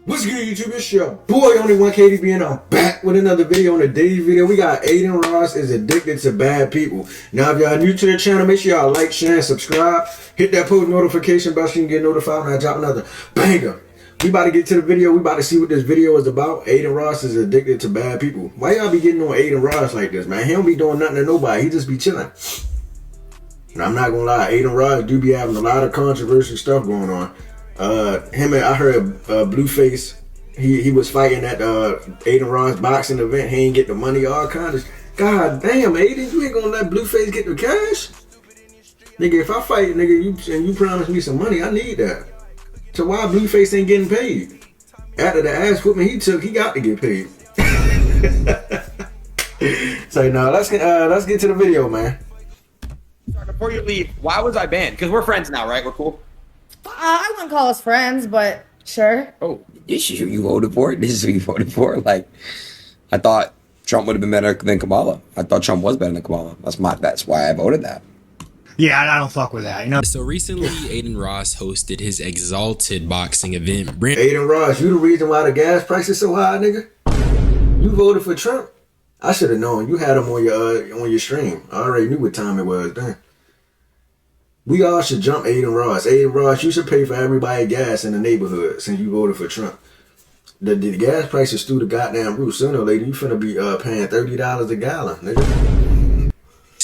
What's good, YouTube? It's your boy, Only One KDB, and I'm back with another video. On today's video, we got Adin Ross is addicted to bad people. Now, if y'all new to the channel, make sure y'all like, share, and subscribe. Hit that post notification bell so you can get notified when I drop another banger. We about to get to the video. We about to see what this video is about. Adin Ross is addicted to bad people. Why y'all be getting on Adin Ross like this, man? He don't be doing nothing to nobody. He just be chilling. And I'm not gonna lie, Adin Ross do be having a lot of controversial stuff going on. I heard Blueface, he was fighting at Adin Ross boxing event. He ain't get the money, all kinds of. God damn, Adin, you ain't gonna let Blueface get the cash? Nigga, if I fight, nigga, you promise me some money, I need that. So why Blueface ain't getting paid? After the ass whooping he took, he got to get paid. So now let's get to the video, man. Before you leave, why was I banned? Because we're friends now, right? We're cool. I wouldn't call us friends, but sure. Oh, this is who you voted for? This is who you voted for? Like, I thought Trump would have been better than Kamala. I thought Trump was better than Kamala. That's why I voted that. Yeah, I don't fuck with that, you know? So recently, Adin Ross hosted his Exalted boxing event. Adin Ross, you the reason why the gas price is so high, nigga? You voted for Trump? I should have known. You had him on your stream. I already knew what time it was then. We all should jump Adin Ross. Adin Ross, you should pay for everybody gas in the neighborhood since you voted for Trump. The gas prices through the goddamn roof. Sooner or later, you finna be paying $30 a gallon, nigga.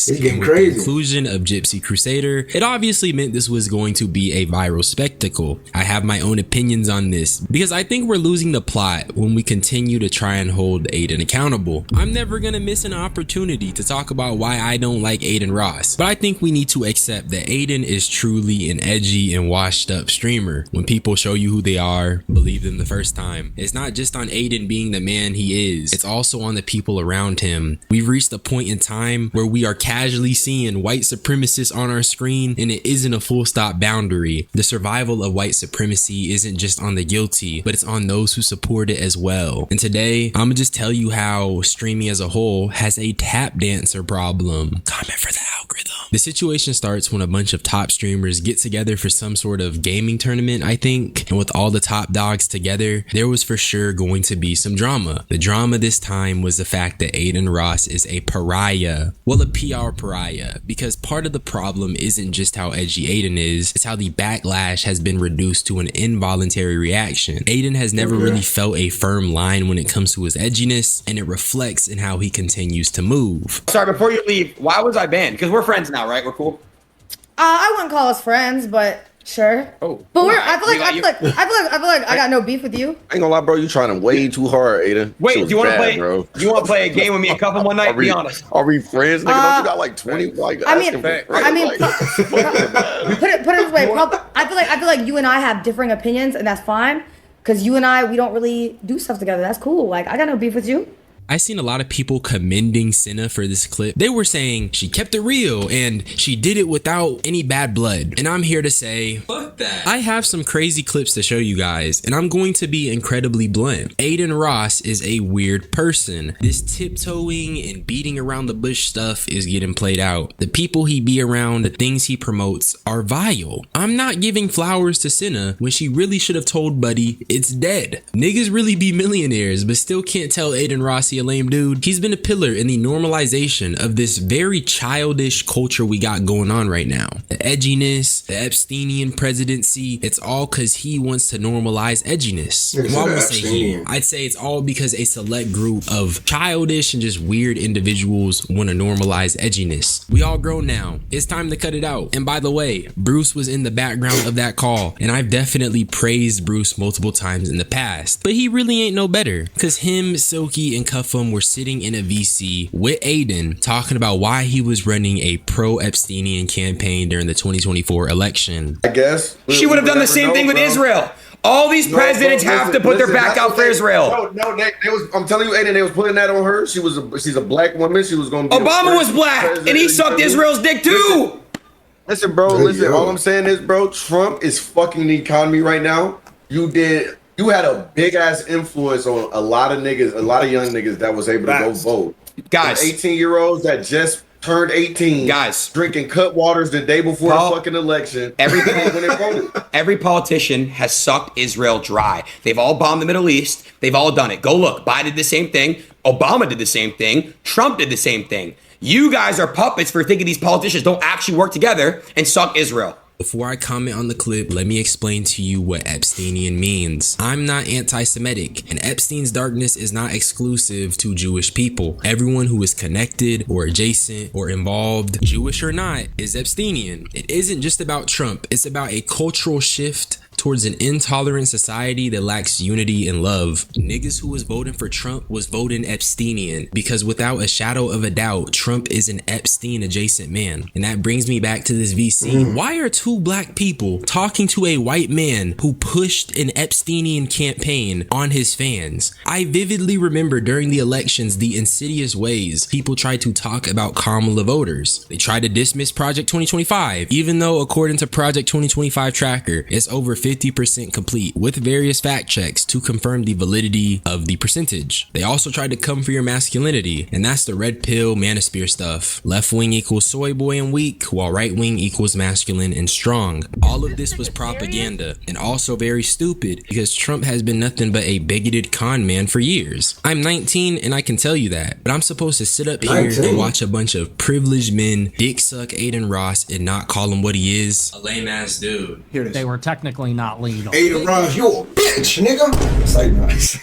It's getting crazy. With the inclusion of Gypsy Crusader, it obviously meant this was going to be a viral spectacle. I have my own opinions on this because I think we're losing the plot when we continue to try and hold Adin accountable. I'm never gonna miss an opportunity to talk about why I don't like Adin Ross, but I think we need to accept that Adin is truly an edgy and washed up streamer. When people show you who they are, believe them the first time. It's not just on Adin being the man he is, it's also on the people around him. We've reached a point in time where we are casually seeing white supremacists on our screen, and it isn't a full stop boundary. The survival of white supremacy isn't just on the guilty, but it's on those who support it as well. And today, I'm gonna just tell you how streaming as a whole has a tap dancer problem. Comment for the algorithm. The situation starts when a bunch of top streamers get together for some sort of gaming tournament, I think, and with all the top dogs together, there was for sure going to be some drama. The drama this time was the fact that Adin Ross is a pariah. Well, a PR pariah, because part of the problem isn't just how edgy Adin is, it's how the backlash has been reduced to an involuntary reaction. Adin has never really felt a firm line when it comes to his edginess, and it reflects in how he continues to move. Sorry, before you leave, why was I banned? Because we're friends now, right? We're cool. I wouldn't call us friends, but sure. Oh, but I feel like I got no beef with you. I ain't gonna lie, bro. You trying way too hard, Adin. Wait, do you want to play? Bro. Do you want to play a game with me and Cuff him one night? Be honest. Are we friends, nigga? Don't you got like 20? Like, put it this way. I feel like you and I have differing opinions, and that's fine. Because you and we don't really do stuff together. That's cool. Like, I got no beef with you. I seen a lot of people commending Senna for this clip. They were saying she kept it real and she did it without any bad blood. And I'm here to say, fuck that. I have some crazy clips to show you guys, and I'm going to be incredibly blunt. Adin Ross is a weird person. This tiptoeing and beating around the bush stuff is getting played out. The people he be around, the things he promotes are vile. I'm not giving flowers to Senna when she really should have told Buddy it's dead. Niggas really be millionaires but still can't tell Adin Ross a lame dude. He's been a pillar in the normalization of this very childish culture we got going on right now. The edginess, the Epsteinian presidency, it's all because he wants to normalize edginess. Well, I won't say he. I'd say it's all because a select group of childish and just weird individuals want to normalize edginess. We all grown now. It's time to cut it out. And by the way, Bruce was in the background of that call, and I've definitely praised Bruce multiple times in the past, but he really ain't no better, because him, Silky, and Cuff were sitting in a VC with Adin talking about why he was running a pro-Epsteinian campaign during the 2024 election. I guess She would have done the same thing with Israel. All these presidents have to put their back out for Israel. I'm telling you, Adin, they was putting that on her. She's a black woman. She was going to be Obama was black, and he sucked Israel's dick too. Listen, bro, listen. All I'm saying is, bro, Trump is fucking the economy right now. You had a big ass influence on a lot of niggas, a lot of young niggas that was able to go vote. Guys, 18-year-olds that just turned 18, Guys. drinking cut waters the day before Paul, a fucking election. Every politician has sucked Israel dry. They've all bombed the Middle East. They've all done it. Go look. Biden did the same thing. Obama did the same thing. Trump did the same thing. You guys are puppets for thinking these politicians don't actually work together and suck Israel. Before I comment on the clip, let me explain to you what Epsteinian means. I'm not anti-Semitic, and Epstein's darkness is not exclusive to Jewish people. Everyone who is connected or adjacent or involved, Jewish or not, is Epsteinian. It isn't just about Trump, it's about a cultural shift towards an intolerant society that lacks unity and love. Niggas who was voting for Trump was voting Epsteinian, because without a shadow of a doubt, Trump is an Epstein adjacent man. And that brings me back to this VC. Why are two black people talking to a white man who pushed an Epsteinian campaign on his fans? I vividly remember during the elections the insidious ways people tried to talk about Kamala voters. They tried to dismiss Project 2025, even though according to Project 2025 tracker, it's over 50% complete with various fact checks to confirm the validity of the percentage. They also tried to come for your masculinity, and that's the red pill manosphere stuff. Left wing equals soy boy and weak, while right wing equals masculine and strong. All of this was propaganda, and also very stupid because Trump has been nothing but a bigoted con man for years. I'm 19 and I can tell you that, but I'm supposed to sit up here and watch a bunch of privileged men dick suck Adin Ross and not call him what he is, a lame ass dude. Here it is. They were technically not legal. Adin Ross, you a bitch, nigga. Say nice.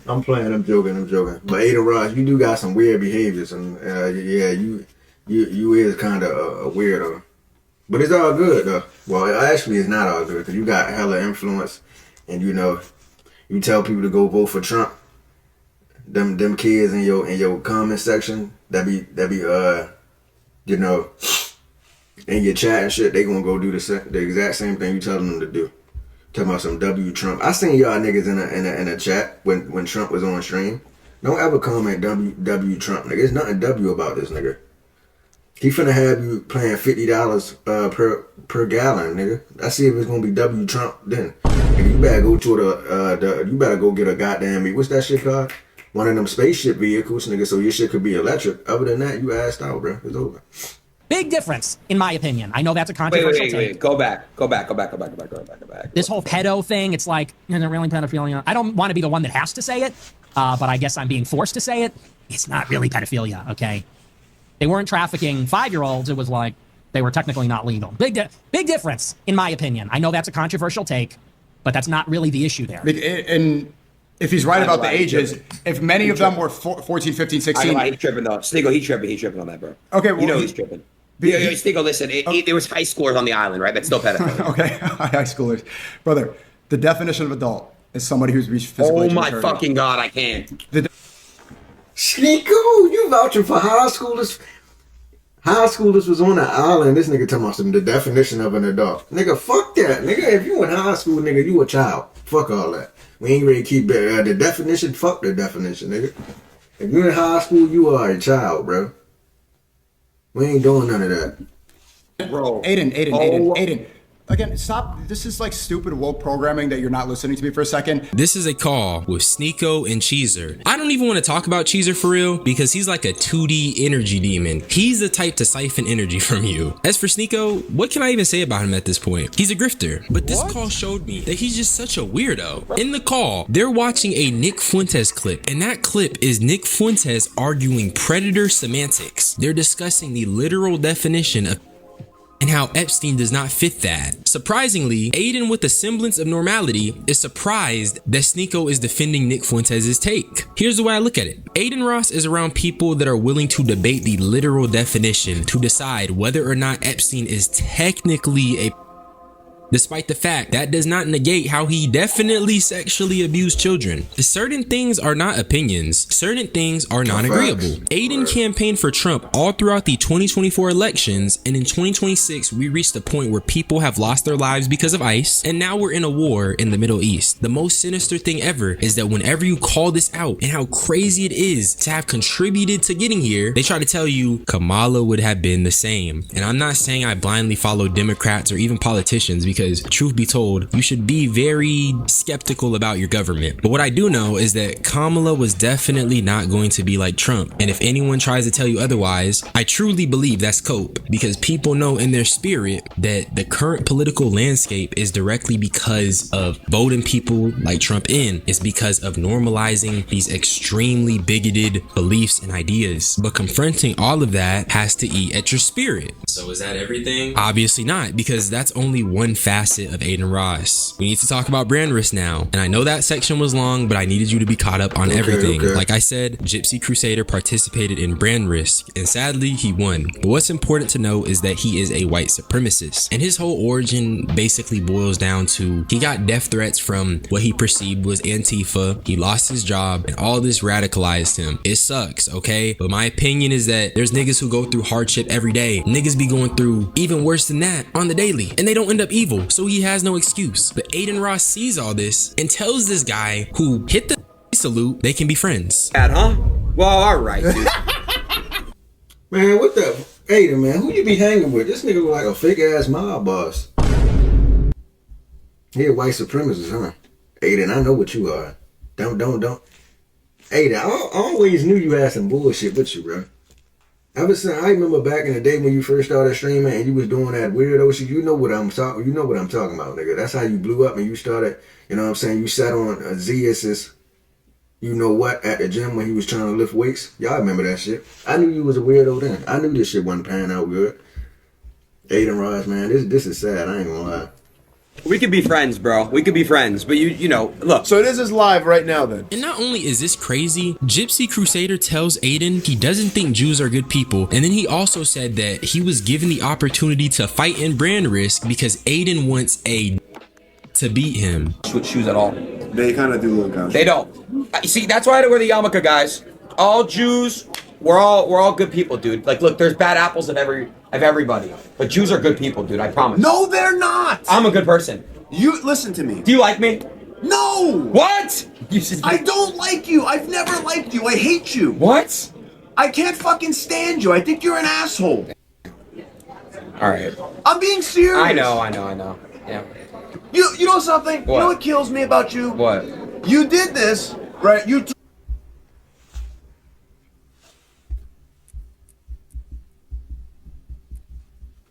I'm playing. I'm joking. But Adin Ross, you do got some weird behaviors, and yeah, you is kind of a weirdo. But it's all good though. Well, actually, it's not all good because you got hella influence, and you know, you tell people to go vote for Trump. Them kids in your comment section that be you know, in your chat and shit, they gonna go do the exact same thing you tell them to do. Talking about some W Trump. I seen y'all niggas in a chat when Trump was on stream. Don't ever comment W Trump, nigga. There's nothing W about this nigga. He finna have you paying $50 per gallon, nigga. I see if it's gonna be W Trump then. Nigga, you better go to you better go get a goddamn what's that shit called? One of them spaceship vehicles, nigga, so your shit could be electric. Other than that, you assed out, bro. It's over. Big difference, in my opinion. I know that's a controversial take. Wait. Go back. This whole pedo thing, it's like, is it really pedophilia? I don't want to be the one that has to say it, but I guess I'm being forced to say it. It's not really pedophilia, okay? They weren't trafficking 5-year-olds. It was like they were technically not legal. Big difference, in my opinion. I know that's a controversial take, but that's not really the issue there. And if he's right about the ages, if many of them were 14, 15, 16. He's tripping though. Stigo, he's tripping on that, bro. Okay, well, you know he's tripping. Stigo, listen, there was high schoolers on the island, right? That's still pedophilia. Okay, high schoolers. Brother, the definition of adult is somebody who's reached physical age. Oh my fucking God, I can't. Sneeko, you vouching for high schoolers? High schoolers was on the island. This nigga talking about some the definition of an adult. Nigga, fuck that. Nigga, if you in high school, nigga, you a child. Fuck all that. We ain't ready to keep the definition. Fuck the definition, nigga. If you're in high school, you are a child, bro. We ain't doing none of that. Bro. Adin. Again, stop. This is like stupid woke programming that you're not listening to me for a second. This is a call with Sneeko and Cheezer. I don't even want to talk about Cheezer for real because he's like a 2D energy demon. He's the type to siphon energy from you. As for Sneeko, what can I even say about him at this point? He's a grifter. But this call showed me that he's just such a weirdo. In the call, they're watching a Nick Fuentes clip, and that clip is Nick Fuentes arguing predator semantics. They're discussing the literal definition of and how Epstein does not fit that. Surprisingly, Adin with a semblance of normality is surprised that Sneeko is defending Nick Fuentes' take. Here's the way I look at it. Adin Ross is around people that are willing to debate the literal definition to decide whether or not Epstein is technically a despite the fact that does not negate how he definitely sexually abused children. Certain things are not opinions. Certain things are non-agreeable. Adin campaigned for Trump all throughout the 2024 elections, and in 2026, we reached a point where people have lost their lives because of ICE, and now we're in a war in the Middle East. The most sinister thing ever is that whenever you call this out and how crazy it is to have contributed to getting here, they try to tell you Kamala would have been the same. And I'm not saying I blindly follow Democrats or even politicians, because because truth be told, you should be very skeptical about your government. But what I do know is that Kamala was definitely not going to be like Trump. And if anyone tries to tell you otherwise, I truly believe that's cope, because people know in their spirit that the current political landscape is directly because of voting people like Trump in. It's because of normalizing these extremely bigoted beliefs and ideas. But confronting all of that has to eat at your spirit. So is that everything? Obviously not, because that's only one facet of Adin Ross. We need to talk about brand risk now. And I know that section was long, but I needed you to be caught up on everything. Like I said, Gypsy Crusader participated in brand risk, and sadly he won. But what's important to know is that he is a white supremacist, and his whole origin basically boils down to he got death threats from what he perceived was Antifa. He lost his job, and all this radicalized him. It sucks, okay? But my opinion is that there's niggas who go through hardship every day. Niggas be going through even worse than that on the daily, and they don't end up evil, so he has no excuse. But Adin Ross sees all this and tells this guy who hit the salute they can be friends. Huh? Well, all right, dude. Man, what the? Adin, man, who you be hanging with? This nigga look like a fake ass mob boss. He a white supremacist, huh? Adin, I know what you are. Don't. Adin, I always knew you had some bullshit with you, bro. Ever since I remember back in the day when you first started streaming and you was doing that weirdo shit, you know what I'm talking. You know what I'm talking about, nigga. That's how you blew up and you started. You know what I'm saying? You sat on Zeus's, you know what, at the gym when he was trying to lift weights. Y'all remember that shit? I knew you was a weirdo then. I knew this shit wasn't panning out good. Adin Ross, man, this is sad. I ain't gonna lie. We could be friends, bro. We could be friends, but you know, look. So this is live right now, then. And not only is this crazy, Gypsy Crusader tells Adin he doesn't think Jews are good people, and then he also said that he was given the opportunity to fight in brand risk because Adin wants to beat him. Switch shoes at all. They kind of do look out. They don't. You see, that's why I had to wear the yarmulke, guys. All Jews, we're all good people, dude. Like, look, there's bad apples of everybody, but Jews are good people, dude. I promise. No, they're not. I'm a good person. You listen to me. Do you like me? No. What? I don't like you. I've never liked you. I hate you. What? I can't fucking stand you. I think you're an asshole. All right. I'm being serious. I know. Yeah. You know something? What? You know what kills me about you? What? You did this, right? You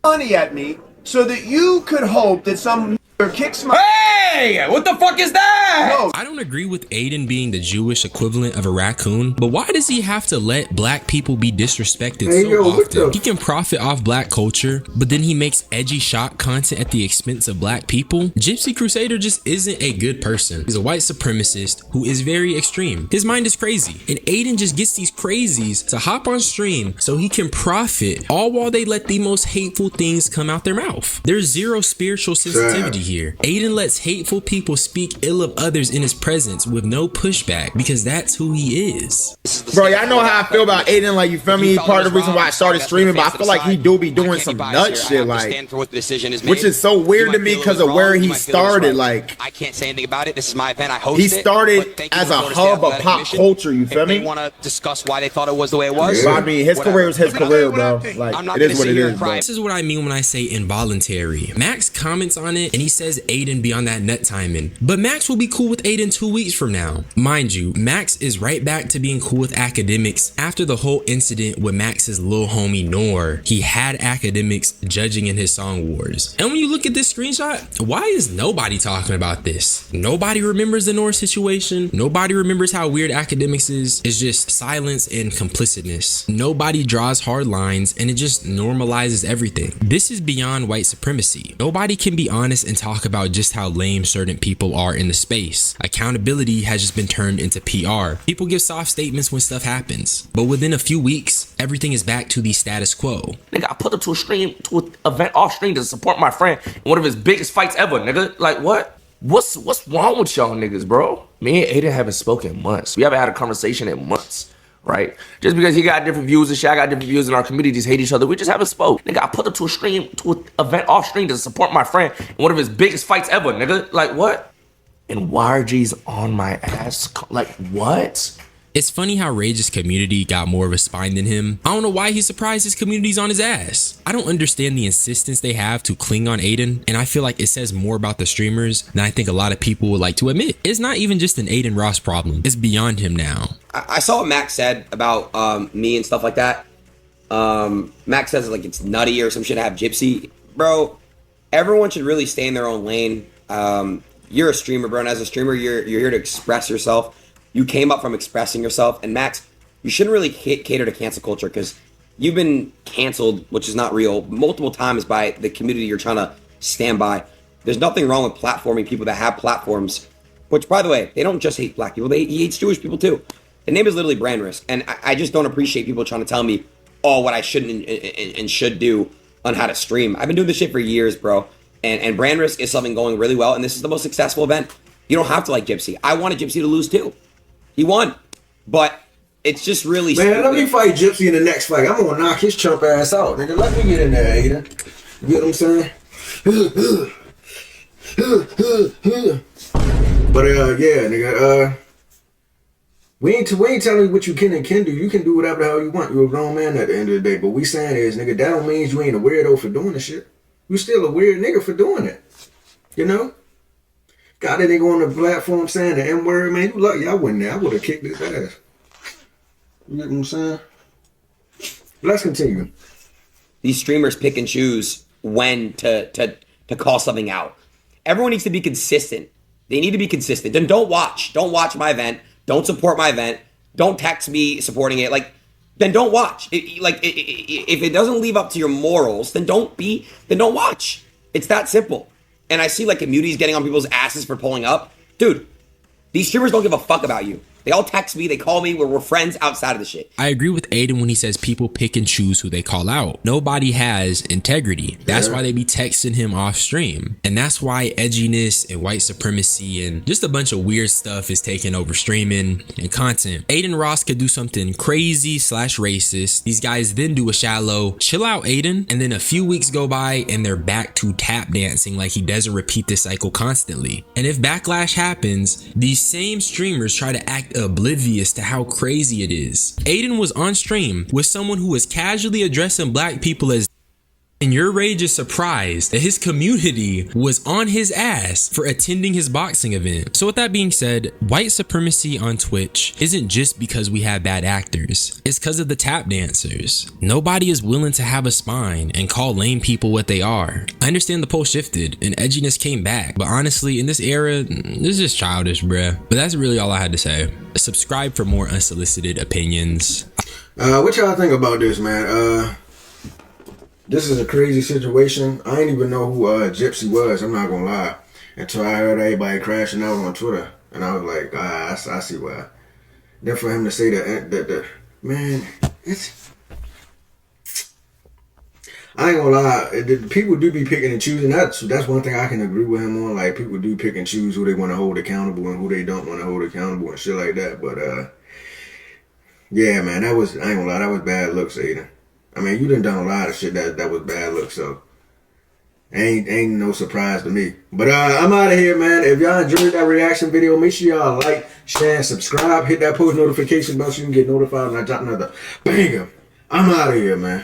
money at me so that you could hope that some kicks my. Hey! What the fuck is that? No. I don't agree with Adin being the Jewish equivalent of a raccoon, but why does he have to let black people be disrespected so often? He can profit off black culture, but then he makes edgy shock content at the expense of black people. Gypsy Crusader just isn't a good person. He's a white supremacist who is very extreme. His mind is crazy, and Adin just gets these crazies to hop on stream so he can profit, all while they let the most hateful things come out their mouth. There's zero spiritual sensitivity here. Adin lets hateful people speak ill of others in his presence with no pushback because that's who he is. Bro, y'all know how I feel about Adin. Like, you feel me? He's part of the reason why I started streaming, but I feel like he do be doing some nut shit, like, which is so weird to me because of where he started. Like, I can't say anything about it. This is my event. I host he started as a hub of pop culture. You feel me? They want to discuss why they thought it was the way it was. I mean, his career is his career, bro. Like, it is what it is, bro. This is what I mean when I say involuntary. Max comments on it and he says Adin be on that nut timing, but Max will be cool with Adin 2 weeks from now. Mind you, Max is right back to being cool with academics after the whole incident with Max's little homie Noor. He had academics judging in his song wars. And when you look at this screenshot, why is nobody talking about this? Nobody remembers the Noor situation. Nobody remembers how weird academics is. It's just silence and complicitness. Nobody draws hard lines and it just normalizes everything. This is beyond white supremacy. Nobody can be honest and talk about just how lame certain people are in the space. Accountability has just been turned into PR. People give soft statements when stuff happens, but within a few weeks, everything is back to the status quo. Nigga, I put up to an event off stream to support my friend in one of his biggest fights ever, nigga. Like, what? What's wrong with y'all niggas, bro? Me and Adin haven't spoken in months. We haven't had a conversation in months, right? Just because he got different views and shit, I got different views, and our communities hate each other, we just haven't spoke. Nigga, I put up to an event off stream to support my friend in one of his biggest fights ever, nigga. Like, what? And YRG's on my ass. Like, what? It's funny how Rage's community got more of a spine than him. I don't know why he's surprised his community's on his ass. I don't understand the insistence they have to cling on Adin, and I feel like it says more about the streamers than I think a lot of people would like to admit. It's not even just an Adin Ross problem. It's beyond him now. I saw what Max said about me and stuff like that. Max says like it's nutty or some shit to have Gypsy. Bro, everyone should really stay in their own lane. You're a streamer, bro, and as a streamer, you're here to express yourself. You came up from expressing yourself, and Max, you shouldn't really cater to cancel culture because you've been canceled, which is not real, multiple times by the community you're trying to stand by. There's nothing wrong with platforming people that have platforms, which, by the way, they don't just hate black people, he hates Jewish people too. The name is literally brand risk, and I just don't appreciate people trying to tell me, oh, what I shouldn't and should do on how to stream. I've been doing this shit for years, bro, and brand risk is something going really well, and this is the most successful event. You don't have to like Gypsy. I wanted Gypsy to lose too. He won, but it's just really man. Let me fight Gypsy in the next fight. I'm gonna knock his chump ass out, nigga. Let me get in there, Adin. You get what I'm saying? But yeah, nigga. We ain't telling you what you can and can do. You can do whatever the hell you want. You're a grown man at the end of the day. But we saying is, nigga, that don't mean you ain't a weirdo for doing the shit. You still a weird nigga for doing it. You know? Got that nigga on the platform saying the N-word, man. You lucky I wasn't there. I would have kicked his ass. You get what I'm saying? Let's continue. These streamers pick and choose when to call something out. Everyone needs to be consistent. They need to be consistent. Then don't watch. Don't watch my event. Don't support my event. Don't text me supporting it. Like, then don't watch. If it doesn't live up to your morals, then don't watch. It's that simple. And I see like communities getting on people's asses for pulling up. Dude, these streamers don't give a fuck about you. They all text me, they call me, we're friends outside of the shit. I agree with Adin when he says people pick and choose who they call out. Nobody has integrity. That's why they be texting him off stream. And that's why edginess and white supremacy and just a bunch of weird stuff is taking over streaming and content. Adin Ross could do something crazy / racist. These guys then do a shallow, chill out Adin, and then a few weeks go by and they're back to tap dancing like he doesn't repeat this cycle constantly. And if backlash happens, these same streamers try to act oblivious to how crazy it is. Adin was on stream with someone who was casually addressing black people as, and your Rage is surprised that his community was on his ass for attending his boxing event. So with that being said, white supremacy on Twitch isn't just because we have bad actors. It's because of the tap dancers. Nobody is willing to have a spine and call lame people what they are. I understand the poll shifted and edginess came back, but honestly, in this era, this is just childish, bruh. But that's really all I had to say. Subscribe for more unsolicited opinions. What y'all think about this, man? This is a crazy situation. I didn't even know who Gypsy was, I'm not gonna lie, until I heard everybody crashing out on Twitter. And I was like, I see why. Then for him to say that man, it's... I ain't gonna lie, people do be picking and choosing. That's one thing I can agree with him on. Like, people do pick and choose who they want to hold accountable and who they don't want to hold accountable and shit like that. But, yeah, man, I ain't gonna lie, that was bad looks, Adin. I mean, you done a lot of shit that was bad luck, so ain't no surprise to me. But I'm out of here, man. If y'all enjoyed that reaction video, make sure y'all like, share, and subscribe. Hit that post notification bell so you can get notified when I drop another banger. I'm out of here, man.